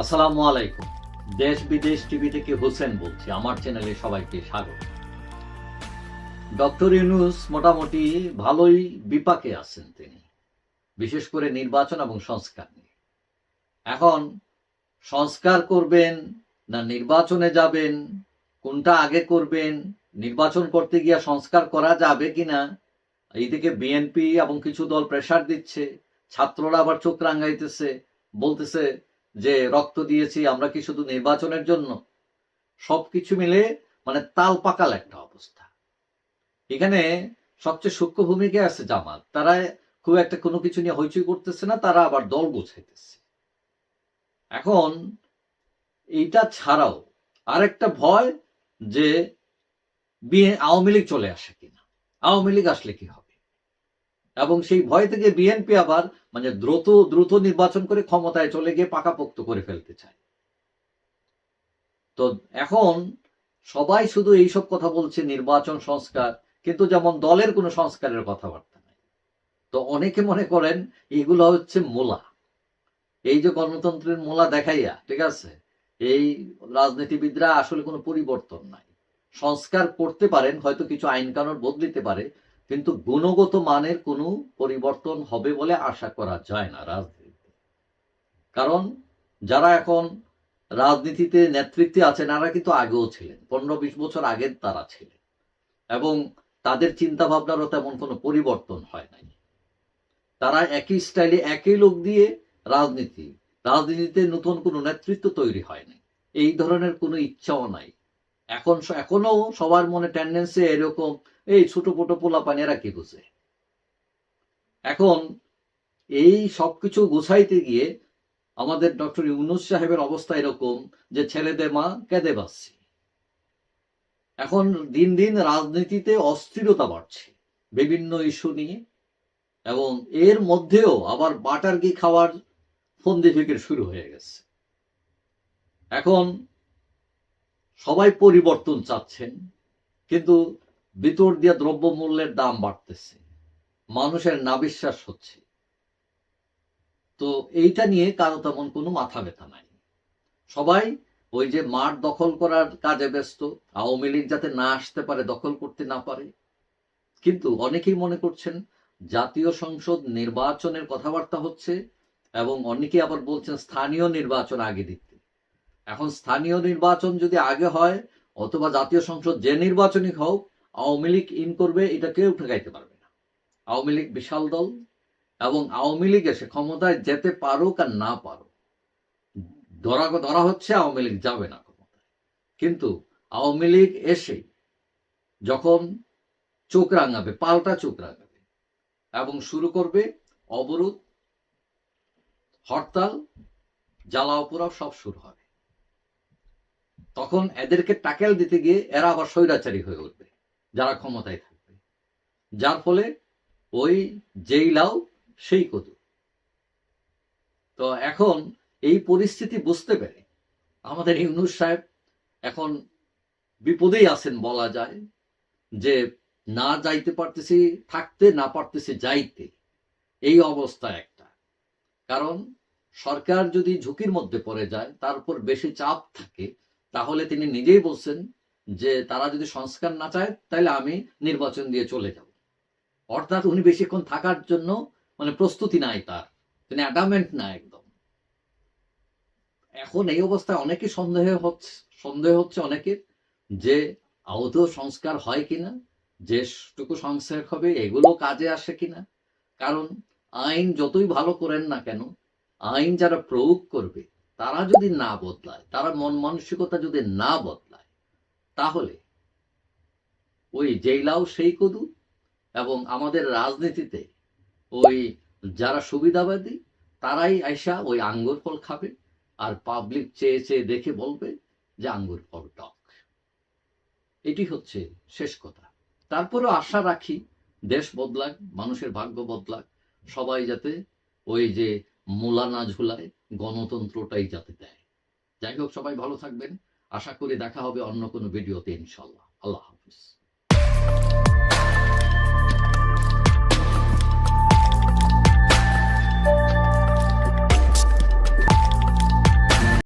আসসালামু আলাইকুম। দেশ বিদেশ টিভি থেকে হোসেন বলছি। আমার চ্যানেলে সবাইকে স্বাগত। ডক্টর ইউনূস মোটামুটি ভালোই বিপাকে আছেন তিনি, বিশেষ করে নির্বাচন এবং সংস্কার নিয়ে। এখন সংস্কার করবেন না নির্বাচনে যাবেন, কোনটা আগে করবেন, নির্বাচন করতে গিয়ে সংস্কার করা যাবে কিনা, এইদিকে বিএনপি এবং কিছু দল প্রেসার দিচ্ছে, ছাত্ররা আবার চোখ রাঙাইতেছে, বলতেছে যে রক্ত দিয়েছি আমরা কি শুধু নির্বাচনের জন্য। সবকিছু মিলে মানে তাল পাকাল একটা অবস্থা। এখানে সবচেয়ে সূক্ষ্ম ভূমিকায় আছে জামাত। তারা খুব একটা কোনো কিছু নিয়ে হইচই করতেছে না, তারা আবার দল গোছাইতেছে। এখন এইটা ছাড়াও আরেকটা ভয় যে আওয়ামী লীগ চলে আসে কিনা, আওয়ামী লীগ আসলে কি হবে, এবং সেই ভয় থেকে বিএনপি আবার মানে দ্রুত নির্বাচন করে ক্ষমতায় চলে গিয়ে পাকাপোক্ত করে ফেলতে চায়। তো এখন সবাই শুধু এইসব কথা বলছে নির্বাচন সংস্কার, কিন্তু যেমন দলের কোনো সংস্কারের কথাবার্তা নাই। তো অনেকে মনে করেন এগুলো হচ্ছে মোলা, এই যে গণতন্ত্রের মোলা দেখাইয়া, ঠিক আছে, এই রাজনীতিবিদরা আসলে কোনো পরিবর্তন নাই। সংস্কার করতে পারেন, হয়তো কিছু আইন কানুন বদলিতে পারে, কিন্তু গুণগত মানের কোনো পরিবর্তন হবে বলে আশা করা যায় না রাজনীতিতে। কারণ যারা এখন রাজনীতিতে নেতৃত্বে আছেন তারা কিন্তু আগেও ছিলেন, 15-20 বছর আগে তারা ছিলেন, এবং তাদের চিন্তা ভাবনারও তেমন কোনো পরিবর্তন হয় নাই। তারা একই স্টাইলে একই লোক দিয়ে রাজনীতিতে নতুন কোনো নেতৃত্ব তৈরি হয় নাই, এই ধরনের কোনো ইচ্ছাও নাই। এখনো সবার মনে টেন্ডেন্সি এরকম, এই ছোট ছোট পোলাপান এরা কি বুঝে। এখন এই সবকিছু গুছাইতে গিয়ে আমাদের ডক্টর ইউনূস সাহেবের অবস্থা এরকম যে ছেলেদের মা কেঁদে বাঁচছে। এখন দিন দিন রাজনীতিতে অস্থিরতা বাড়ছে বিভিন্ন ইস্যু নিয়ে, এবং এর মধ্যেও আবার বাটার ঘি খাওয়ার ফন্দি ফিকির শুরু হয়ে গেছে। এখন সবাই পরিবর্তন চাচ্ছেন, কিন্তু ভিতর দিয়া দ্রব্যমূল্যের দাম বাড়তেছে, মানুষের নাবিশ্বাস হচ্ছে। তো এইটা নিয়ে কারো তেমন কোনো মাথা ব্যথা নাই। সবাই ওই যে মাঠ দখল করার কাজে ব্যস্ত, আওয়ামী লীগ যাতে না আসতে পারে, দখল করতে না পারে। কিন্তু অনেকেই মনে করছেন জাতীয় সংসদ নির্বাচনের কথাবার্তা হচ্ছে, এবং অনেকেই আবার বলছেন স্থানীয় নির্বাচন আগে দিতে। এখন স্থানীয় নির্বাচন যদি আগে হয়, অথবা জাতীয় সংসদ যে নির্বাচনই হোক, আওয়ামী লীগ ইন করবে, এটা কেউ ঠেকাইতে পারবে না। আওয়ামী লীগ বিশাল দল, এবং আওয়ামী লীগ এসে ক্ষমতায় যেতে পারুক আর না পারুক, ধরা হচ্ছে আওয়ামী লীগ যাবে না ক্ষমতায়। কিন্তু আওয়ামী লীগ এসে যখন চোখ রাঙাবে, পাল্টা চোখ রাঙাবে, এবং শুরু করবে অবরোধ, হরতাল, জ্বালাও পোড়াও, সব শুরু হবে, তখন এদেরকে ট্যাকেল দিতে গিয়ে এরা আবার স্বৈরাচারী হয়ে উঠবে যারা ক্ষমতায় থাকবে। যার ফলে ওই যেই লাউ সেই কদু। তো এখন এই পরিস্থিতি বুঝতে পেরে আমাদের ইউনূস সাহেব এখন বিপদেই আছেন বলা যায়, যে না যাইতে পারতেছি থাকতে, না পারতেছি যাইতে, এই অবস্থা একটা। কারণ সরকার যদি ঝুঁকির মধ্যে পড়ে যায়, তার উপর বেশি চাপ থাকে, তাহলে তিনি নিজেই বলছেন যে তারা যদি সংস্কার না চায় তাহলে আমি নির্বাচন দিয়ে চলে যাব। অর্থাৎ উনি বেশিক্ষণ থাকার জন্য মানে প্রস্তুতি নাই তার, তিনি অ্যাডামেন্ট না একদম। এখন এই অবস্থায় অনেকে সন্দেহ হচ্ছে অনেকের, যে আদৌ সংস্কার হয় কিনা, যেটুকু সংস্কার হবে এগুলো কাজে আসে কিনা। কারণ আইন যতই ভালো করেন না কেন, আইন যারা প্রয়োগ করবে তারা যদি না বদলায়, তারা মন মানসিকতা যদি না বদলায়, তাহলে ওই যেই লাউ সেই কদু, এবং আমাদের রাজনীতিতে ওই যারা সুবিধাবাদী তারাই আইসা ওই আঙ্গুর ফল খাবে, আর পাবলিক চেয়ে চেয়ে দেখে বলবে যে আঙ্গুর ফল টক। এটি হচ্ছে শেষ কথা। তারপরেও আশা রাখি দেশ বদলাক, মানুষের ভাগ্য বদলাক, সবাই যাতে ওই যে মূলা না ঝুলায়, গণতন্ত্রটাই যাতে দেয়। যাই হোক, সবাই ভালো থাকবেন। আশা করি দেখা হবে অন্য কোনো ভিডিওতে ইনশাল্লাহ। আল্লাহ হাফিজ।